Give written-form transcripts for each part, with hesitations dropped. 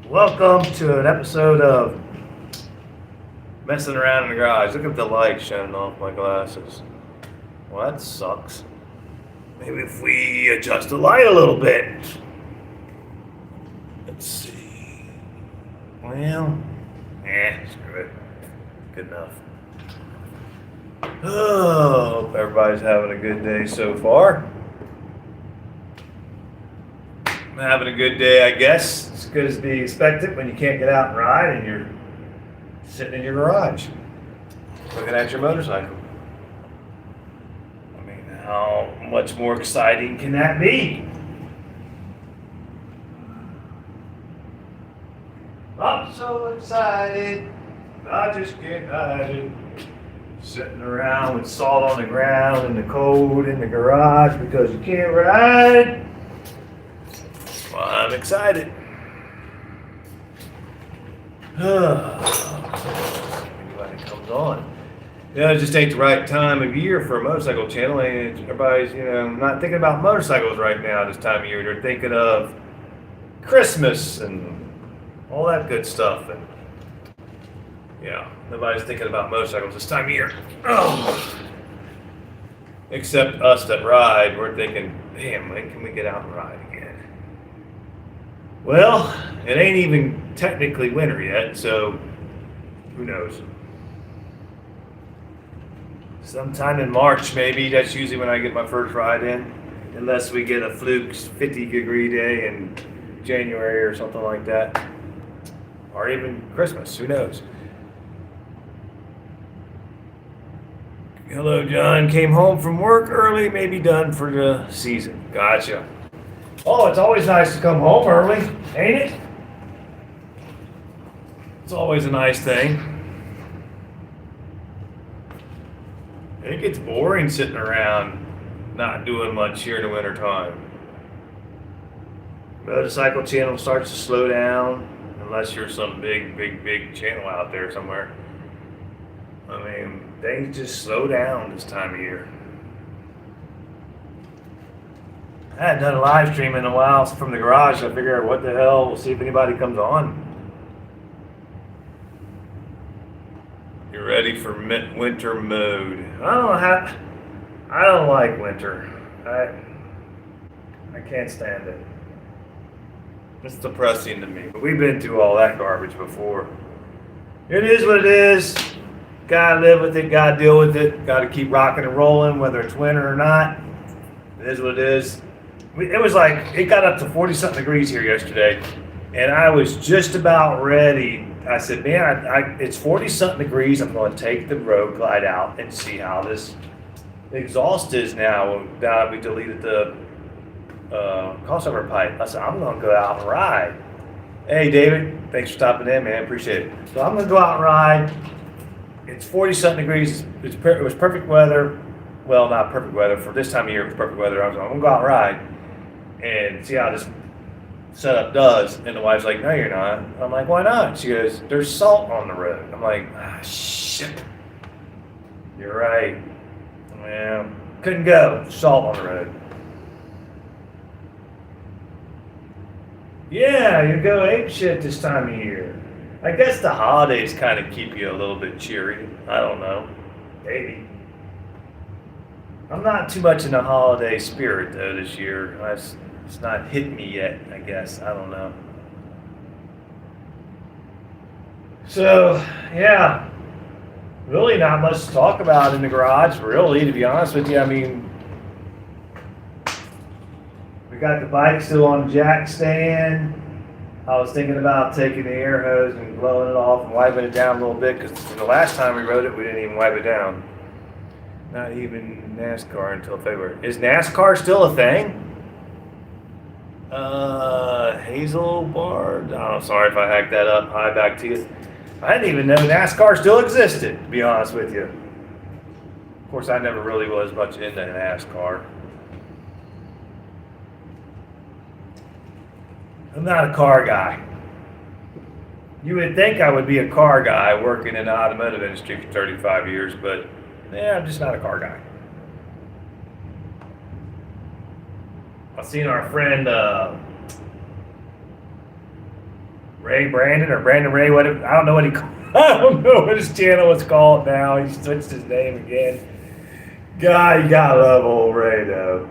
Welcome to an episode of Messing Around in the Garage. Look at the light shining off my glasses. Well, that sucks. Maybe if we adjust the light a little bit. Let's see. Well, screw it. Good enough. Oh, hope everybody's having a good day so far. I'm having a good day, I guess. It's good as be expected when you can't get out and ride and you're sitting in your garage looking at your motorcycle. I mean, how much more exciting can that be? I'm so excited, I just can't hide it. Sitting around with salt on the ground and the cold in the garage because you can't ride. Well, I'm excited. Anybody comes on. It just ain't the right time of year for a motorcycle channel. And everybody's, not thinking about motorcycles right now this time of year. They're thinking of Christmas and all that good stuff. And yeah, nobody's thinking about motorcycles this time of year. Oh. Except us that ride. We're thinking, damn, when can we get out and ride again? Well, it ain't even technically winter yet, so who knows? Sometime in March, maybe. That's usually when I get my first ride in, unless we get a fluke 50-degree day in January or something like that, or even Christmas. Who knows? Hello, John. Came home from work early, maybe done for the season. Gotcha. Oh, it's always nice to come home early, ain't it? It's always a nice thing. It gets boring sitting around not doing much here in the winter time. Motorcycle channel starts to slow down, unless you're some big channel out there somewhere. I mean, things just slow down this time of year. I hadn't done a live stream in a while from the garage, so I figure what the hell, we'll see if anybody comes on. You're ready for winter mode. I don't like winter. I can't stand it. It's depressing to me, but we've been through all that garbage before. It is what it is. Gotta live with it, gotta deal with it, gotta keep rocking and rolling, whether it's winter or not. It is what it is. It was like, it got up to 40-something degrees here yesterday, and I was just about ready. I said, man, it's 40-something degrees. I'm going to take the road glide out and see how this exhaust is now. Now we deleted the crossover pipe. I said, I'm going to go out and ride. Hey, David, thanks for stopping in, man. Appreciate it. So I'm going to go out and ride. It's 40-something degrees. It was perfect weather. Well, not perfect weather. For this time of year, it was perfect weather. I'm going to go out and ride and see how this setup does. And the wife's like, no, you're not. I'm like, why not? She goes, there's salt on the road. I'm like, shit. You're right. Well, couldn't go. Salt on the road. Yeah, you go ape shit this time of year. I guess the holidays kind of keep you a little bit cheery. I don't know. Maybe. I'm not too much in the holiday spirit, though, this year. It's not hit me yet, I guess. I don't know. So, yeah. Really not much to talk about in the garage, really, to be honest with you. I mean, we got the bike still on the jack stand. I was thinking about taking the air hose and blowing it off and wiping it down a little bit, because the last time we rode it, we didn't even wipe it down. Not even NASCAR until February. Is NASCAR still a thing? Hazel Bard. Oh, sorry if I hacked that up. Hi, back to you. I didn't even know NASCAR still existed, to be honest with you. Of course, I never really was much into NASCAR. I'm not a car guy. You would think I would be a car guy working in the automotive industry for 35 years, but I'm just not a car guy. I seen our friend Ray Brandon or Brandon Ray, whatever. I don't know what he called. I don't know what his channel was called now. He switched his name again. God, you gotta love old Ray though.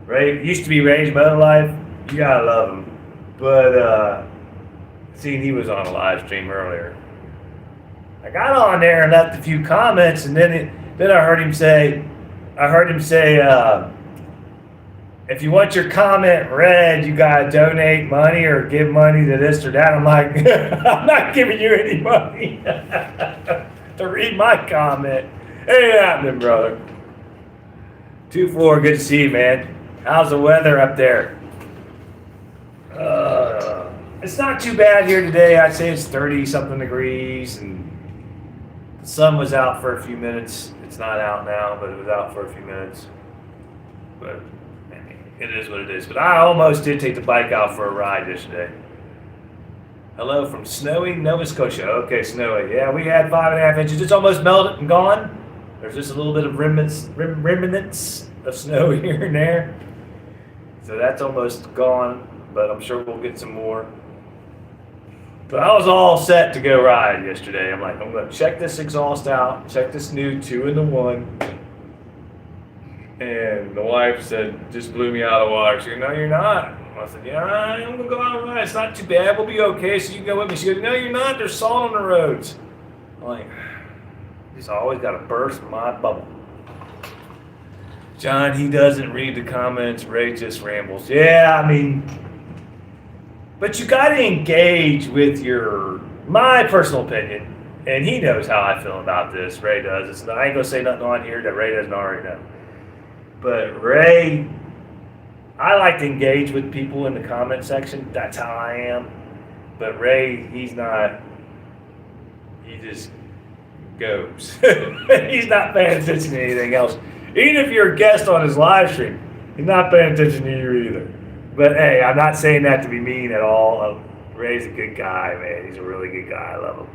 Ray used to be Ray's Motor Life. You gotta love him. But seeing he was on a live stream earlier, I got on there and left a few comments, and then I heard him say, if you want your comment read, you gotta donate money or give money to this or that. I'm like, I'm not giving you any money to read my comment. Ain't happening, brother. 2-4, good to see you, man. How's the weather up there? It's not too bad here today. I'd say it's 30-something degrees, and the sun was out for a few minutes. It's not out now, but it was out for a few minutes. But it is what it is. But I almost did take the bike out for a ride yesterday. Hello from snowy Nova Scotia. Okay, snowy. Yeah, we had 5.5 inches. It's almost melted and gone. There's just a little bit of remnants of snow here and there. So that's almost gone, but I'm sure we'll get some more. But I was all set to go ride yesterday. I'm like, I'm going to check this exhaust out, check this new 2-in-1. And the wife said, just blew me out of the water. She goes, no, you're not. I said, yeah, I'm going to go out and ride. It's not too bad. We'll be okay. So you can go with me. She goes, no, you're not. There's salt on the roads. I'm like, he's always got to burst my bubble. John, he doesn't read the comments. Ray just rambles. Yeah, I mean, but you got to engage with my personal opinion, and he knows how I feel about this. Ray does. I ain't going to say nothing on here that Ray doesn't already know. But Ray, I like to engage with people in the comment section. That's how I am. But Ray, he's not. He just goes. He's not paying attention to anything else. Even if you're a guest on his live stream, he's not paying attention to you either. But hey, I'm not saying that to be mean at all. Ray's a good guy, man. He's a really good guy. I love him.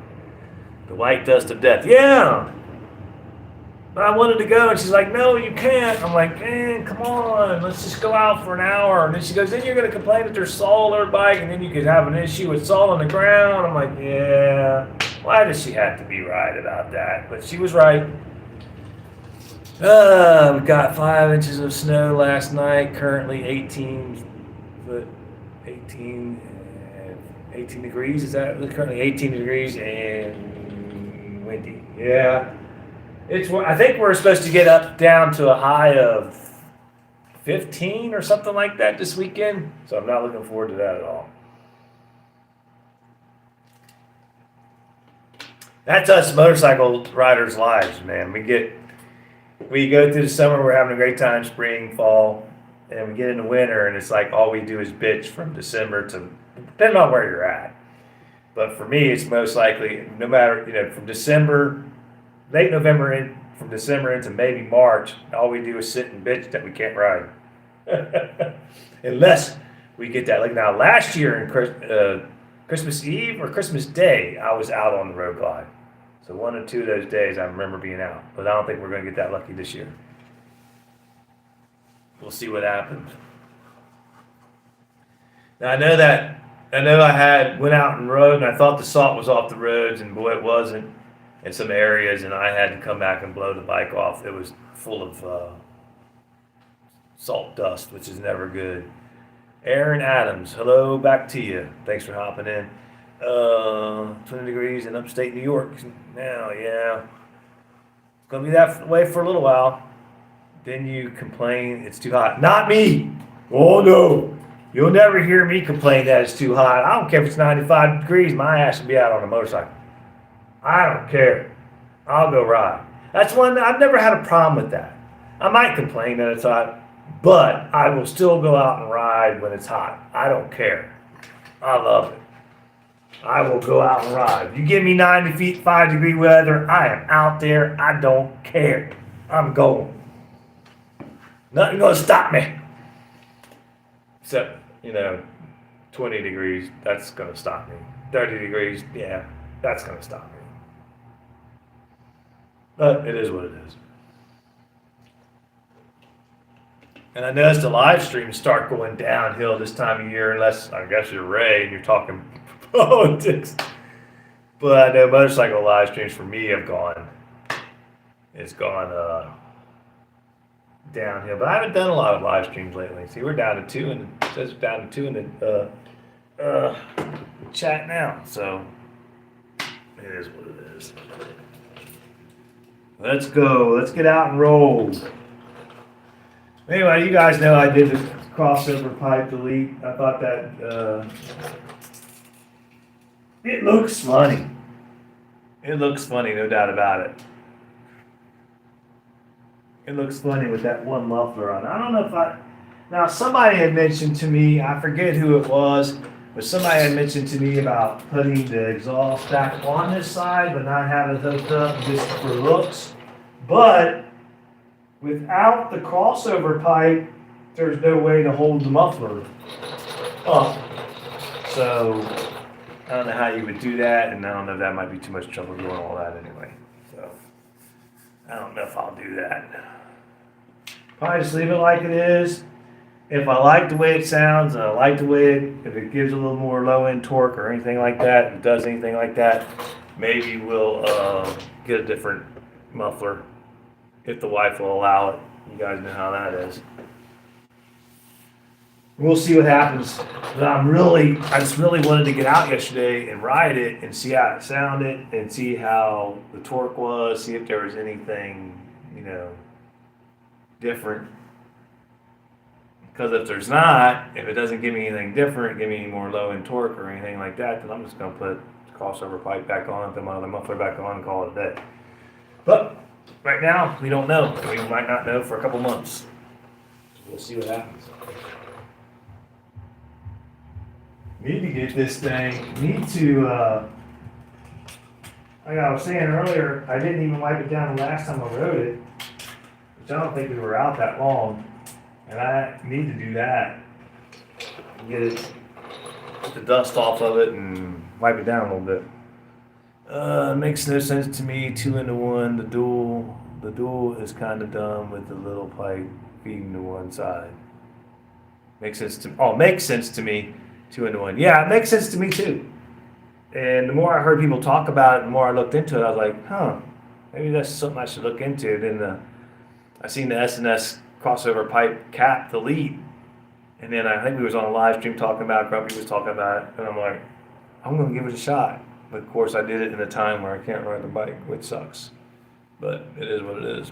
The white dust of death. Yeah. But I wanted to go, and she's like, no, you can't. I'm like, man, come on. Let's just go out for an hour. And then she goes, then you're going to complain that there's salt on her bike, and then you could have an issue with salt on the ground. I'm like, yeah. Why does she have to be right about that? But she was right. We got 5 inches of snow last night. Currently 18 degrees. Is that currently 18 degrees and windy? Yeah. I think we're supposed to get up down to a high of 15 or something like that this weekend. So I'm not looking forward to that at all. That's us motorcycle riders' lives, man. We go through the summer, we're having a great time, spring, fall, and we get into winter, and it's like all we do is bitch from December to, depending on where you're at. But for me, it's most likely, no matter, from December, late November, from December into maybe March, all we do is sit and bitch that we can't ride. Unless we get that. Like now, last year in Christmas Eve or Christmas Day, I was out on the road glide. So 1 or 2 of those days I remember being out. But I don't think we're going to get that lucky this year. We'll see what happens. Now I know I went out and rode, and I thought the salt was off the roads, and boy, it wasn't in some areas, and I had to come back and blow the bike off. It was full of salt dust, which is never good. Aaron Adams, hello, back to you. Thanks for hopping in. 20 degrees in upstate New York now, yeah. It's going to be that way for a little while. Then you complain it's too hot. Not me! Oh no! You'll never hear me complain that it's too hot. I don't care if it's 95 degrees, my ass will be out on a motorcycle. I don't care. I'll go ride. That's one, I've never had a problem with that. I might complain that it's hot, but I will still go out and ride when it's hot. I don't care. I love it. I will go out and ride. If you give me 95 degree weather, I am out there. I don't care. I'm going. Nothing gonna stop me. Except, 20 degrees, that's gonna stop me. 30 degrees, yeah, that's gonna stop me. But it is what it is. And I noticed the live streams start going downhill this time of year, unless I guess you're Ray and you're talking politics. But I know motorcycle live streams for me have gone, it's gone downhill. But I haven't done a lot of live streams lately. See, we're down to two, and it says we're down to two in the chat now. So it is what it is. Let's go. Let's get out and roll. Anyway, you guys know I did the crossover pipe delete. I thought that it looks funny. It looks funny, no doubt about it. It looks funny with that one muffler on. I don't know if now somebody had mentioned to me, I forget who it was, but somebody had mentioned to me about putting the exhaust back on this side, but not having it hooked up just for looks. But without the crossover pipe, there's no way to hold the muffler up. So I don't know how you would do that, and I don't know if that might be too much trouble doing all that anyway. So I don't know if I'll do that. Probably just leave it like it is. If I like the way it sounds, and I like the way if it gives a little more low end torque or anything like that, if it does anything like that, maybe we'll get a different muffler if the wife will allow it. You guys know how that is. We'll see what happens. But I just really wanted to get out yesterday and ride it and see how it sounded and see how the torque was, see if there was anything, different. Because if there's not, if it doesn't give me anything different, give me any more low end torque or anything like that, then I'm just going to put the crossover pipe back on, put my other muffler back on, and call it a day. But right now, we don't know. We might not know for a couple months. We'll see what happens. Need to get this thing. Need to, like I was saying earlier, I didn't even wipe it down the last time I rode it, which I don't think we were out that long. And I need to do that. Get the dust off of it and wipe it down a little bit. Makes no sense to me. 2-into-1. The dual is kind of dumb with the little pipe feeding to one side. Makes sense to me. 2-into-1. Yeah, it makes sense to me too. And the more I heard people talk about it, the more I looked into it, I was like, maybe that's something I should look into. Then I seen the S&S crossover pipe cap delete, and then I think we was on a live stream talking about it, Grumpy was talking about it, and I'm like, I'm going to give it a shot. But of course I did it in a time where I can't ride the bike, which sucks. But it is what it is.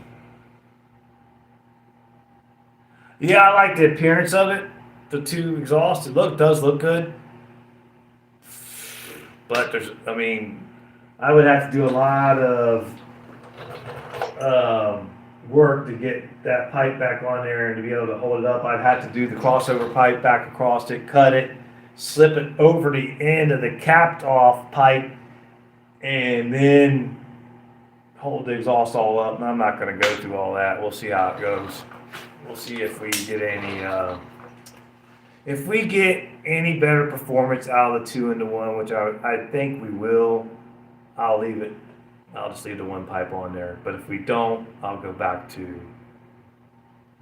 Yeah, I like the appearance of it. The two exhausts, does look good. But I would have to do a lot of work to get that pipe back on there and to be able to hold it up. I'd have to do the crossover pipe back across it, cut it, slip it over the end of the capped off pipe, and then hold the exhaust all up. And I'm not going to go through all that. We'll see how it goes. We'll see if we get any better performance out of the 2-into-1, which I think we will. I'll leave it. I'll just leave the one pipe on there. But if we don't, I'll go back to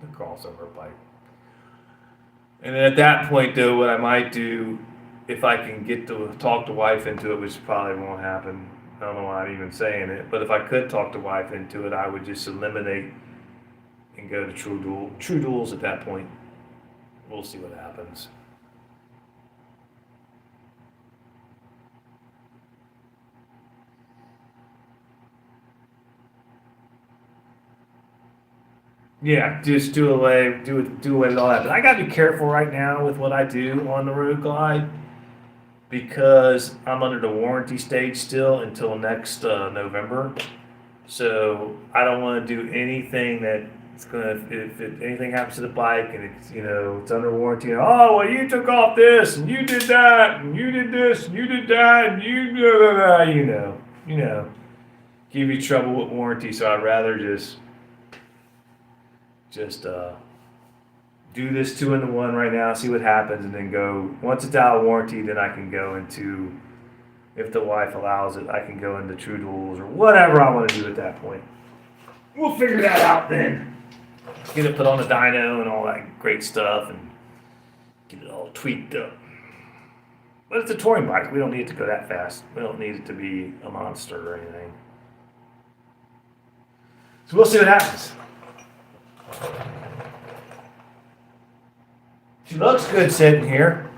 the crossover pipe. And then at that point, though, what I might do, if I can get to talk the wife into it, which probably won't happen. I don't know why I'm even saying it. But if I could talk the wife into it, I would just eliminate and go to true duals at that point. We'll see what happens. Yeah, just do away with all that. But I gotta be careful right now with what I do on the road glide because I'm under the warranty stage still until next November. So I don't want to do anything that it's gonna if anything happens to the bike and it's under warranty. Oh well, you took off this and you did that and you did this and you did that and give you trouble with warranty. So I'd rather just do this 2-in-1 right now, see what happens, and then go. Once it's out of warranty, then I can go into, if the wife allows it, I can go into true duals or whatever I want to do at that point. We'll figure that out then. Get it put on the dyno and all that great stuff and get it all tweaked up. But it's a touring bike. We don't need it to go that fast. We don't need it to be a monster or anything. So we'll see what happens. She looks good sitting here.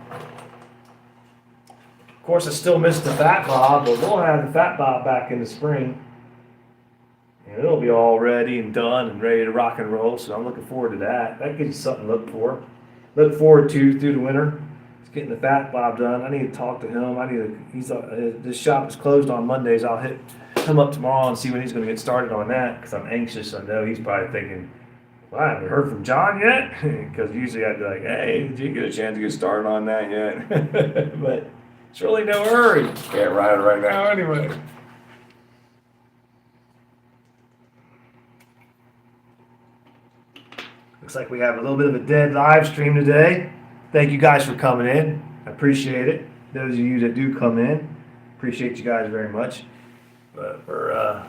Of course, I still miss the Fat Bob, but we'll have the Fat Bob back in the spring. And it'll be all ready and done and ready to rock and roll, so I'm looking forward to that. That gives you something to look forward to through the winter. It's getting the Fat Bob done. I need to talk to him. This shop is closed on Mondays. I'll hit him up tomorrow and see when he's going to get started on that, because I'm anxious. I know he's probably thinking, well, I haven't heard from John yet, because usually I'd be like, hey, did you get a chance to get started on that yet? But it's really no hurry. Can't ride it right now anyway. Looks like we have a little bit of a dead live stream today. Thank you guys for coming in. I appreciate it. Those of you that do come in, appreciate you guys very much. But we're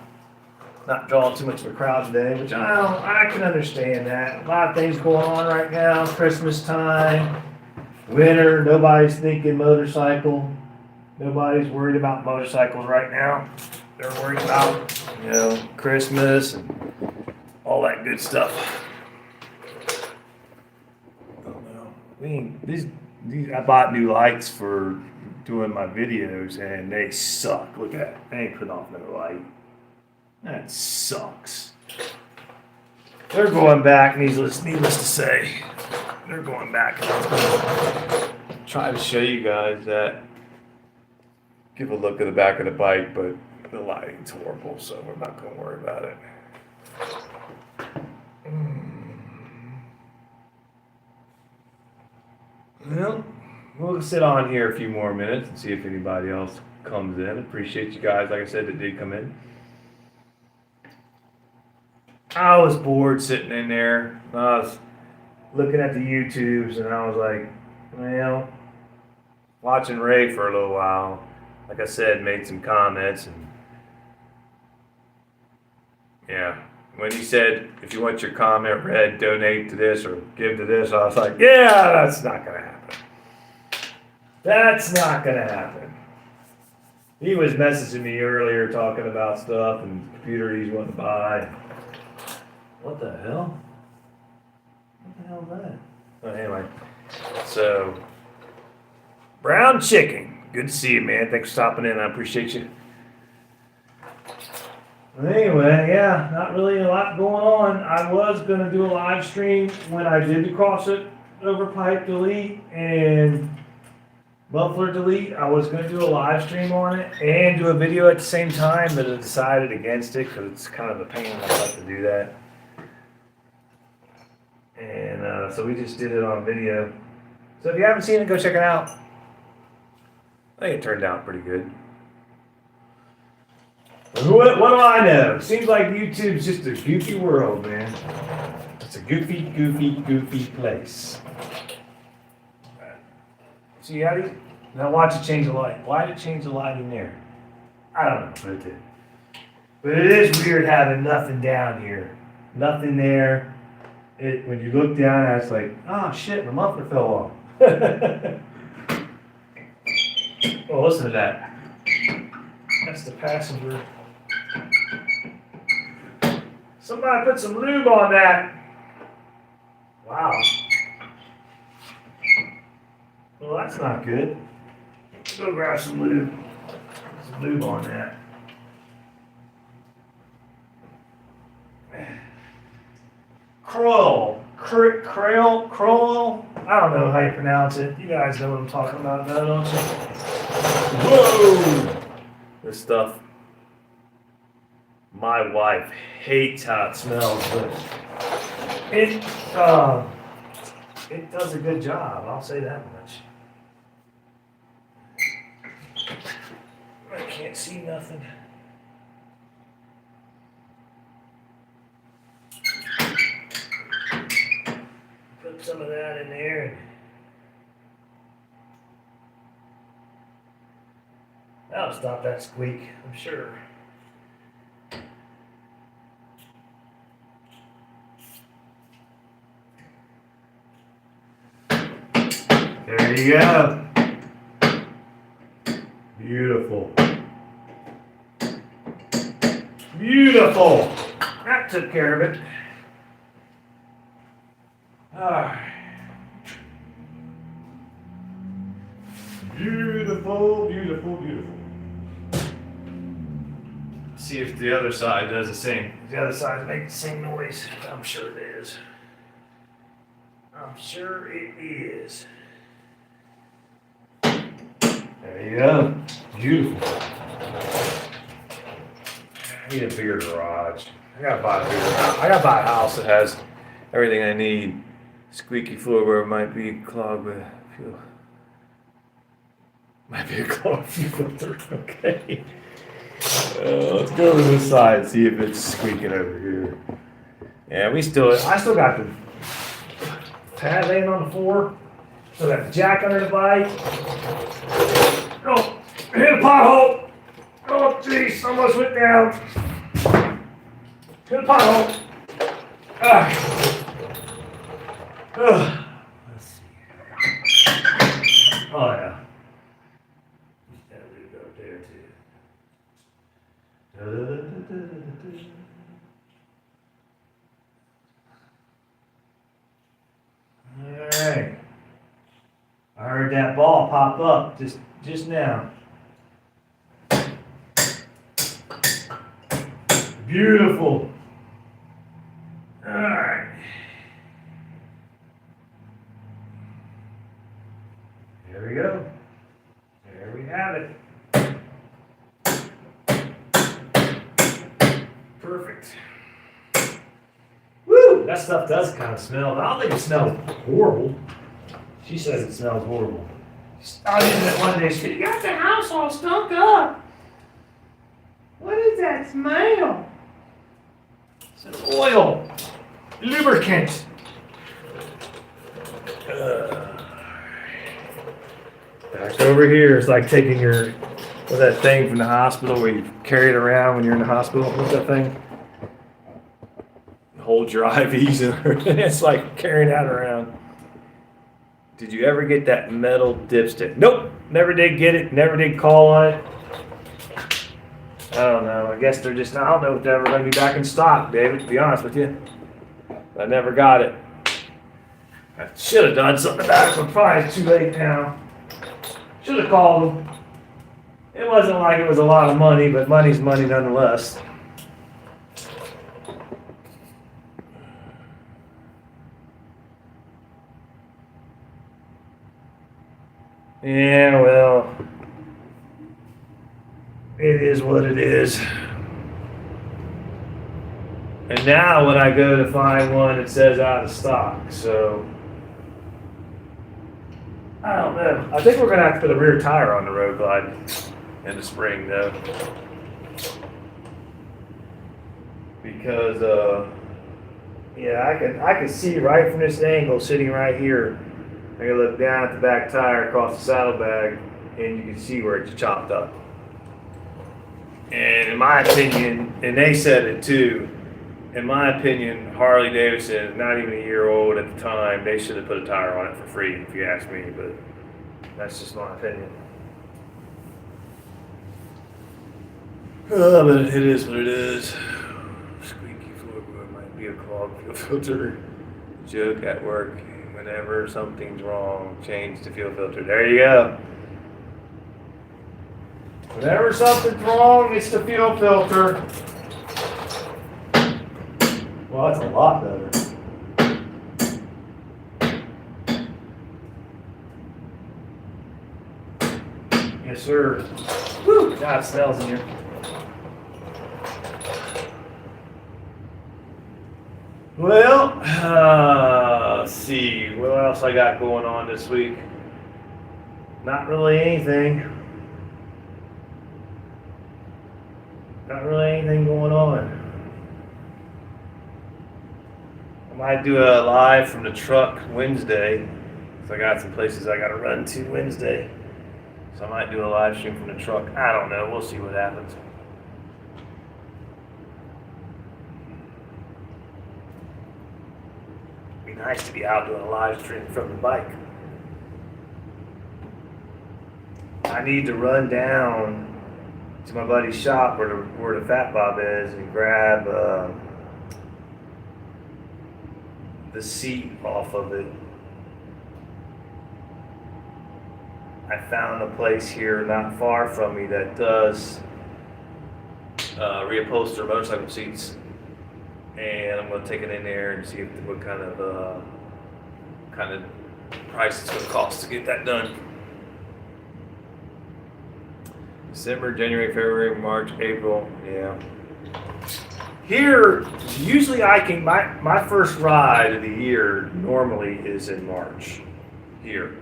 not drawing too much of a crowd today, which I can understand that. A lot of things going on right now. Christmas time, winter. Nobody's thinking motorcycle. Nobody's worried about motorcycles right now. They're worried about, Christmas and all that good stuff. I bought new lights for doing my videos, and they suck. Look at that. They ain't putting off no light. That sucks. They're going back, needless to say. They're going back. Try to show you guys that. Give a look at the back of the bike, but the lighting's horrible, so we're not going to worry about it. Well, we'll sit on here a few more minutes and see if anybody else comes in. Appreciate you guys, like I said, that did come in. I was bored sitting in there. I was looking at the YouTubes, and I was like, watching Ray for a little while. Like I said, made some comments, and when he said, if you want your comment read, donate to this or give to this, I was like, that's not going to happen. That's not going to happen. He was messaging me earlier talking about stuff and computer he's wanting to buy. What the hell? What the hell is that? Oh, anyway, so, brown chicken. Good to see you, man. Thanks for stopping in. I appreciate you. Anyway, not really a lot going on. I was going to do a live stream when I did the crossover pipe delete and muffler delete. I was going to do a live stream on it and do a video at the same time, but I decided against it because it's kind of a pain in the butt to do that. And so we just did it on video. So if you haven't seen it, go check it out. I think it turned out pretty good. What do I know? Seems like YouTube's just a goofy world, man. It's a goofy place. See how now watch it change the light. Why did it change the light in there? I don't know, but it did. But it is weird having nothing down here. Nothing there. When you look down, it's like, oh shit, my muffler fell off. Oh, listen to that. That's the passenger. Somebody put some lube on that. Wow. Well, that's not good. Let's go grab some lube. Put some lube on that. Kroll. I don't know how you pronounce it. You guys know what I'm talking about now, don't you? Whoa! This stuff. My wife hates how it smells, but it does a good job. I'll say that much. I can't see nothing. Put some of that in there. That'll stop that squeak, I'm sure. There you go. Beautiful. Beautiful. That took care of it. Alright. Beautiful, beautiful, beautiful. See if the other side does the same. The other side makes the same noise. I'm sure it is. I'm sure it is. There you go. Beautiful. I need a bigger garage. I gotta buy a bigger house. I gotta buy a house that has everything I need. Squeaky floor where it might be clogged with fuel. Might be a clogged fuel filter. Okay. Let's go over this side and see if it's squeaking over here. Yeah, I still got the pad laying on the floor. Still got the jack under the bike. Oh, hit a pothole. Oh, jeez, almost went down. Hit a pothole. Let's see. Oh, yeah. That would go there, too. Alright. I heard that ball pop up just now. Beautiful. Alright. There we go. There we have it. Perfect. Woo! That stuff does kind of smell. I don't think it smells horrible. She says it smells horrible. I was using it one day. She said, "You got the house all stunk up. What is that smell?" It says oil. Lubricant. Back over here, it's like taking what's that thing from the hospital where you carry it around when you're in the hospital? What's that thing? Hold your IVs in there. It's like carrying that around. Did you ever get that metal dipstick? Nope, never did get it, never did call on it. I don't know, I guess I don't know if they're ever going to be back in stock, David, to be honest with you. I never got it. I should have done something about it, but probably it's too late now. Should have called them. It wasn't like it was a lot of money, but money's money nonetheless. Yeah, well, it is what it is. And now when I go to find one, it says out of stock, so I don't know. I think we're going to have to put a rear tire on the Road Glide in the spring, though. Because, yeah, I can see right from this angle sitting right here. I can look down at the back tire across the saddlebag, and you can see where it's chopped up. And in my opinion, and they said it too, in my opinion, Harley Davidson, not even a year old at the time, they should have put a tire on it for free, if you ask me, but that's just my opinion. But it is what it is. Squeaky floorboard might be a clogged fuel filter. Joke at work. Whenever something's wrong, change the fuel filter. There you go. Whenever something's wrong, it's the fuel filter. Well, that's a lot better. Yes, sir. Woo! God, it smells in here. Well, let's see. What else I got going on this week? Not really anything. Not really anything going on. I might do a live from the truck Wednesday. So I got some places I got to run to Wednesday. So I might do a live stream from the truck. I don't know. We'll see what happens. It'd be nice to be out doing a live stream from the bike. I I need to run down to my buddy's shop where the Fat Bob is and grab the seat off of it. I found a place here not far from me that does reupholster motorcycle seats, and I'm going to take it in there and see what kind of price it's going to cost to get that done. December, January, February, March, April, yeah. Here, usually my first ride of the year normally is in March, here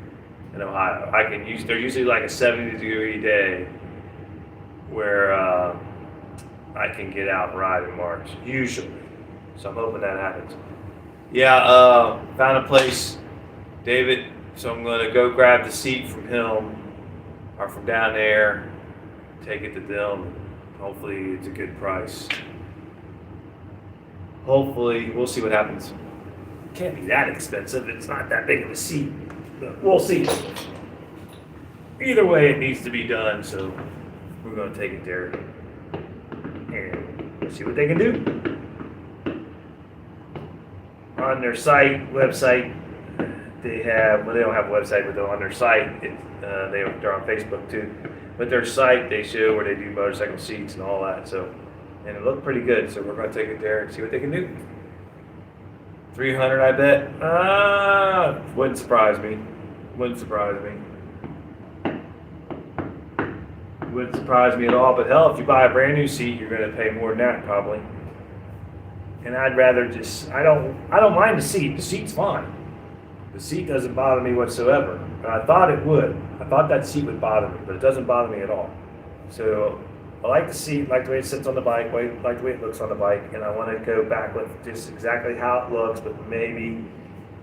in Ohio. There's usually like a 70-degree day where I can get out and ride in March, usually. So I'm hoping that happens. Yeah, found a place, David, so I'm gonna go grab the seat from him, or from down there, take it to them. Hopefully it's a good price. Hopefully, we'll see what happens. It can't be that expensive. It's not that big of a seat, but we'll see. Either way, it needs to be done, so we're going to take it there and see what they can do. On their website, they don't have a website, but they're on their site. They're on Facebook too. But their site, they show where they do motorcycle seats and all that. So. And it looked pretty good, so we're going to take it there and see what they can do. 300, I bet. Wouldn't surprise me. Wouldn't surprise me at all. But hell, if you buy a brand new seat, you're going to pay more than that probably. And I'd rather I don't mind the seat. The seat's fine. The seat doesn't bother me whatsoever. And I thought it would. I thought that seat would bother me, but it doesn't bother me at all. So I like the seat, like the way it sits on the bike, like the way it looks on the bike, and I want to go back with just exactly how it looks, but maybe,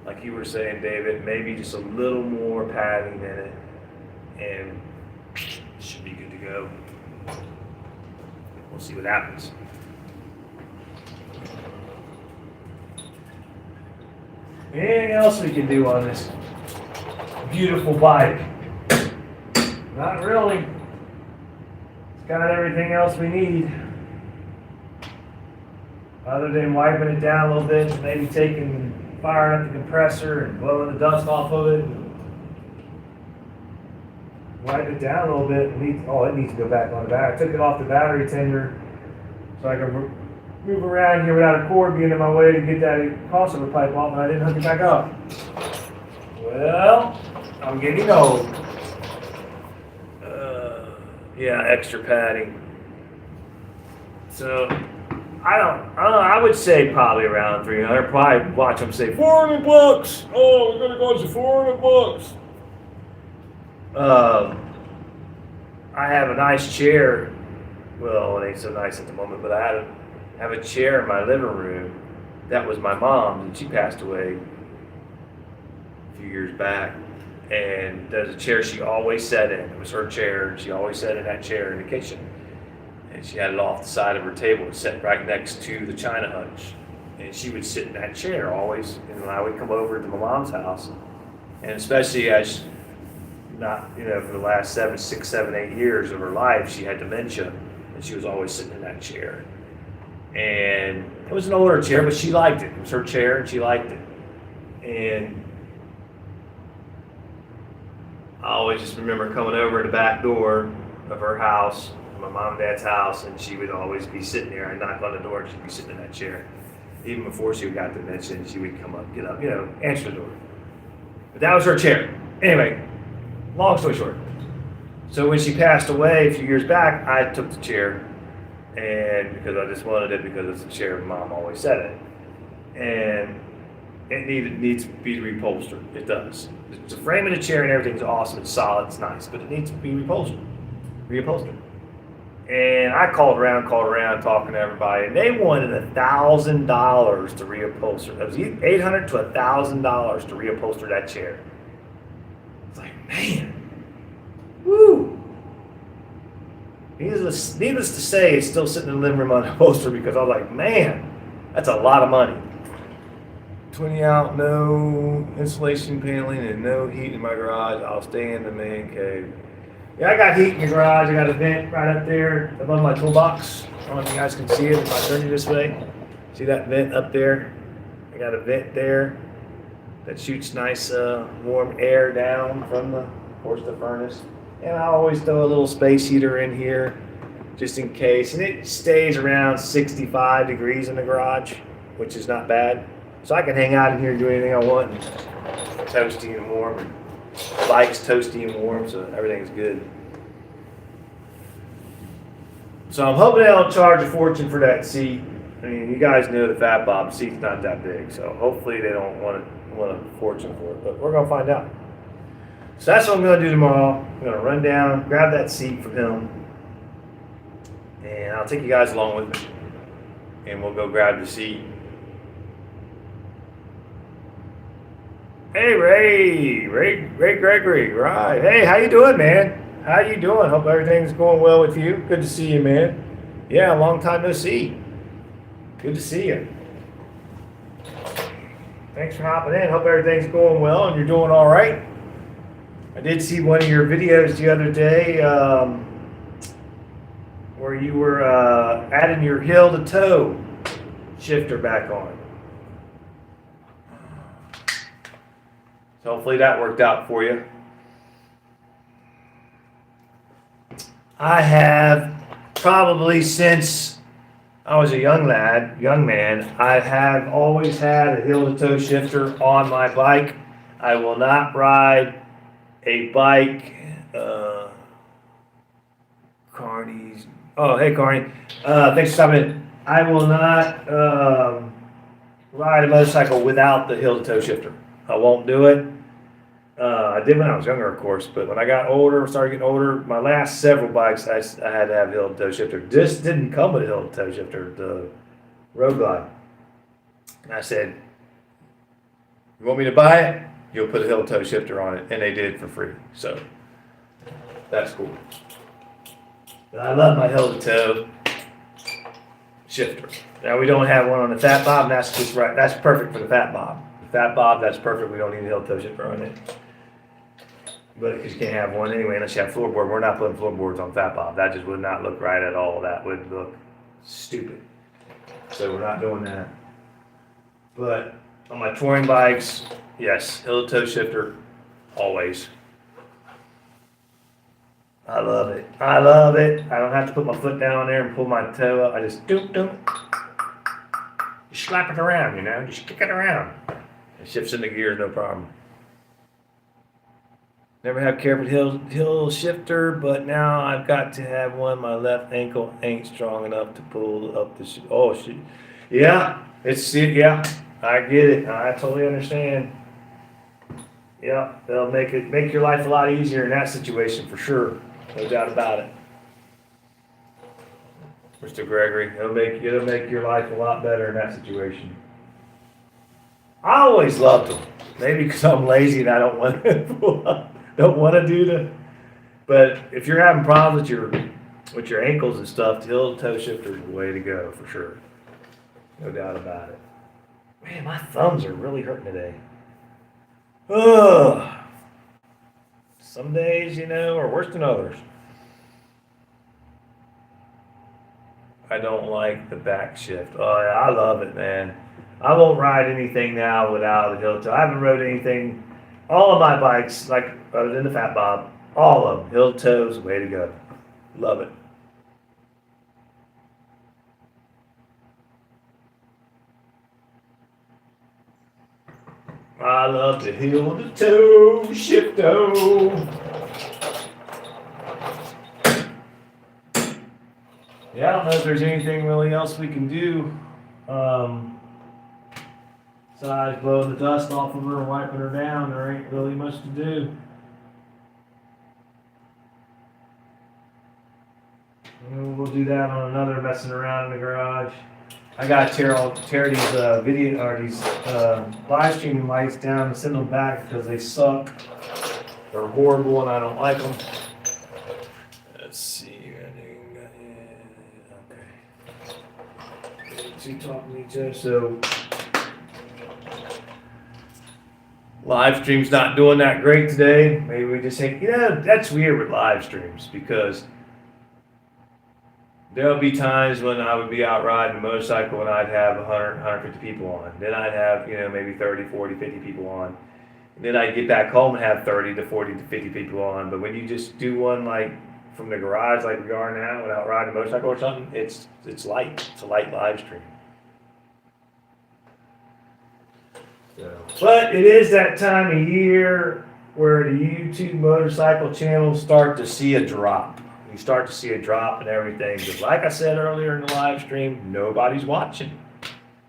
like you were saying, David, maybe just a little more padding in it, and it should be good to go. We'll see what happens. Anything else we can do on this beautiful bike? Not really. Got everything else we need, other than wiping it down a little bit, maybe firing up the compressor and blowing the dust off of it. Wipe it down a little bit. It needs to go back on the battery. I took it off the battery tender so I could move around here without a cord being in my way to get that crossover pipe off, and I didn't hook it back up. Well, I'm getting old. Yeah, extra padding. So I don't know. I would say probably around 300. Probably watch them say $400. Oh, we're gonna go to $400. I have a nice chair. Well, it ain't so nice at the moment, but I have a chair in my living room. That was my mom's, and she passed away a few years back. And there's a chair she always sat in. It was her chair, and she always sat in that chair in the kitchen. And she had it off the side of her table. It sat right next to the china hutch. And she would sit in that chair always. And when I would come over to my mom's house, and especially as for the last 6, 7, 8 years of her life, she had dementia, and she was always sitting in that chair. And it was an older chair, but she liked it. It was her chair, and she liked it. And I always just remember coming over to the back door of her house, my mom and dad's house, and she would always be sitting there. I'd knock on the door, and she'd be sitting in that chair. Even before she got dementia, she would come up, get up, answer the door. But that was her chair. Anyway, long story short. So when she passed away a few years back, I took the chair, and because I just wanted it because it's the chair Mom always sat in. And it needs to be reupholstered. It does. The frame of the chair and everything's awesome. It's solid. It's nice, but it needs to be reupholstered. And I called around, talking to everybody, and they wanted $1,000 to reupholster. It was $800 to $1,000 to reupholster that chair. It's like, man, woo. Needless to say, it's still sitting in the living room unupholstered because I was like, man, that's a lot of money. 20 out, no insulation paneling, and no heat in my garage. I'll stay in the man cave. Yeah, I got heat in the garage. I got a vent right up there above my toolbox. I don't know if you guys can see it if I turn you this way. See that vent up there? I got a vent there that shoots nice warm air down from the, of course, the furnace. And I always throw a little space heater in here just in case. And it stays around 65 degrees in the garage, which is not bad. So I can hang out in here and do anything I want. And toasty and warm. And bike's toasty and warm, so everything's good. So I'm hoping they don't charge a fortune for that seat. I mean, you guys know the Fat Bob seat's not that big, so hopefully they don't want a fortune for it. But we're gonna find out. So that's what I'm gonna do tomorrow. I'm gonna run down, grab that seat from him, and I'll take you guys along with me, and we'll go grab the seat. Hey, Ray Gregory, right? Hey, how you doing, man? How you doing? Hope everything's going well with you. Good to see you, man. Yeah, long time no see. Good to see you. Thanks for hopping in. Hope everything's going well and you're doing all right. I did see one of your videos the other day where you were adding your heel to toe shifter back on. So hopefully that worked out for you. I have probably since I was a young man, I have always had a heel to toe shifter on my bike. I will not ride a bike, Carney's. Oh, hey Carney. Thanks for stopping in. I will not ride a motorcycle without the heel to toe shifter. I won't do it. I did when I was younger, of course, but when I got older, started getting older, my last several bikes, I had to have heel to toe shifter. This didn't come with a heel to toe shifter, the Road Glide. And I said, you want me to buy it? You'll put a heel to toe shifter on it. And they did for free. So that's cool. But I love my heel to toe shifter. Now we don't have one on the Fat Bob, and that's just right. That's perfect for the Fat Bob. The Fat Bob, that's perfect. We don't need a heel to toe shifter on it. But because you can't have one anyway unless you have floorboard. We're not putting floorboards on Fat Bob. That just would not look right at all. That would look stupid. So we're not doing that. But on my touring bikes, yes, heel to toe shifter, always. I love it. I love it. I don't have to put my foot down there and pull my toe up. I just doop. Just slap it around, you know. Just kick it around. It shifts into gears, no problem. Never have carpet heel shifter, but now I've got to have one. My left ankle ain't strong enough to pull up the oh shit. Yeah, yeah. I get it. I totally understand. Yeah, they'll make your life a lot easier in that situation for sure. No doubt about it. Mr. Gregory, it'll make your life a lot better in that situation. I always loved them. Maybe because I'm lazy and I don't want to do the. But if you're having problems with your ankles and stuff, the heel to toe shifter is the way to go for sure. No doubt about it. Man, my thumbs are really hurting today. Ugh. Some days, are worse than others. I don't like the back shift. Oh, yeah, I love it, man. I won't ride anything now without the heel toe. I haven't rode anything. All of my bikes, like other than the Fat Bob, all of them, heel toes, way to go. Love it. I love the heel to toe shifter. Yeah, I don't know if there's anything really else we can do. Besides blowing the dust off of her and wiping her down, there ain't really much to do. And we'll do that on another messing around in the garage. I gotta tear these video or these live streaming lights down and send them back because they suck. They're horrible and I don't like them. Let's see. Okay. Two talking to each other. So Live stream's not doing that great today. Maybe we just think, that's weird with live streams because there'll be times when I would be out riding a motorcycle and I'd have 100, 150 people on. Then I'd have, maybe 30, 40, 50 people on. And then I'd get back home and have 30 to 40 to 50 people on. But when you just do one like from the garage like we are now without riding a motorcycle or something, it's light. It's a light live stream. But it is that time of year where the YouTube motorcycle channels start to see a drop. You start to see a drop in everything. Because like I said earlier in the live stream, nobody's watching.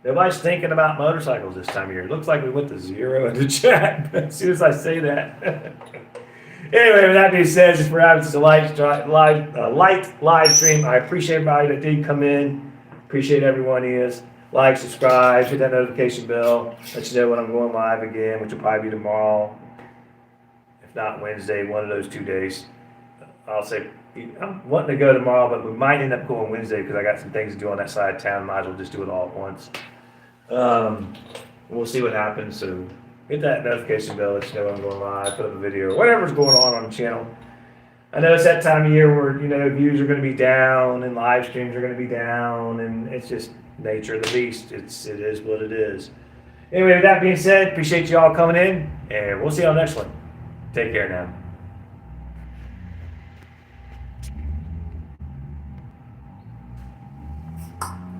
Nobody's thinking about motorcycles this time of year. It looks like we went to zero in the chat as soon as I say that. Anyway, with that being said, just for having such a light live stream, I appreciate everybody that did come in. Appreciate everyone is. Like, subscribe, hit that notification bell. Let you know when I'm going live again, which will probably be tomorrow. If not Wednesday, one of those 2 days. I'll say, I'm wanting to go tomorrow, but we might end up going Wednesday because I got some things to do on that side of town. Might as well just do it all at once. We'll see what happens. So hit that notification bell, let you know when I'm going live, put up a video, whatever's going on the channel. I know it's that time of year where, views are going to be down and live streams are going to be down, and it's just nature of the beast. It is what it is. Anyway, with that being said, appreciate you all coming in, and we'll see you on the next one. Take care now.